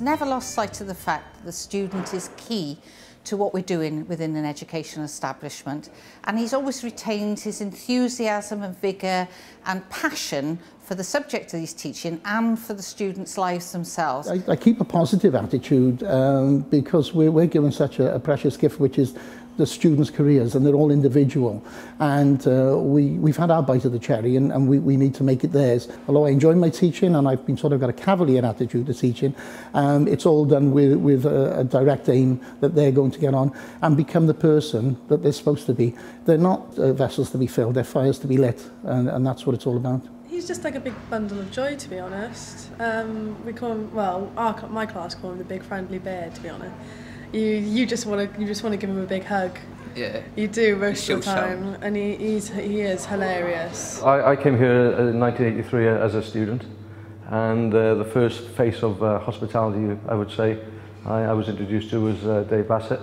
He's never lost sight of the fact that the student is key to what we're doing within an educational establishment, and he's always retained his enthusiasm and vigour and passion for the subject that he's teaching and for the students' lives themselves. I keep a positive attitude because we're given such a precious gift, which is the students' careers, and they're all individual, and we've had our bite of the cherry, and we need to make it theirs. Although I enjoy my teaching and I've been sort of got a cavalier attitude to teaching, it's all done with a direct aim that they're going to get on and become the person that they're supposed to be. They're not vessels to be filled, they're fires to be lit, and that's what it's all about. He's just like a big bundle of joy, to be honest. We call him, well, my class call him the big friendly bear, to be honest. You just want to give him a big hug. Yeah. You do most of the time, and he is hilarious. I came here in 1983 as a student, and the first face of hospitality, I would say, I was introduced to was Dave Bassett,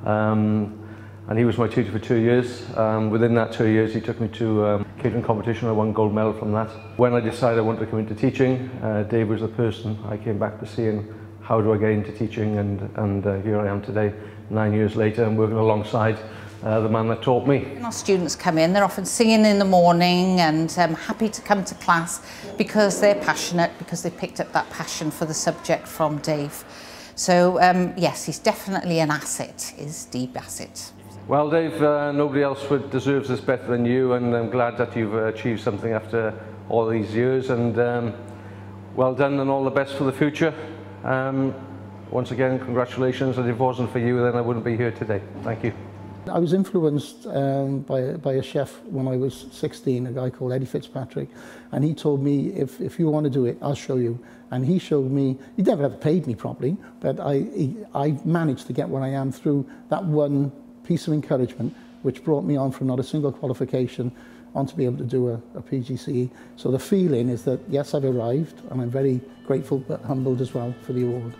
and he was my tutor for 2 years. Within that 2 years, he took me to catering competition. I won gold medal from that. When I decided I wanted to come into teaching, Dave was the person I came back to see, and how do I get into teaching, and here I am today, 9 years later, and working alongside the man that taught me. When our students come in, they're often singing in the morning and happy to come to class because they're passionate, because they picked up that passion for the subject from Dave. So yes, he's definitely an asset, is Dave Bassett. Well, Dave, nobody else deserves this better than you, and I'm glad that you've achieved something after all these years, and well done, and all the best for the future. Once again, congratulations, and if it wasn't for you, then I wouldn't be here today. Thank you. I was influenced by a chef when I was 16, a guy called Eddie Fitzpatrick, and he told me, if you want to do it, I'll show you. And he showed me, he never ever paid me properly, but I managed to get where I am through that one piece of encouragement, which brought me on from not a single qualification on to be able to do a PGCE. So the feeling is that, yes, I've arrived, and I'm very grateful but humbled as well for the award.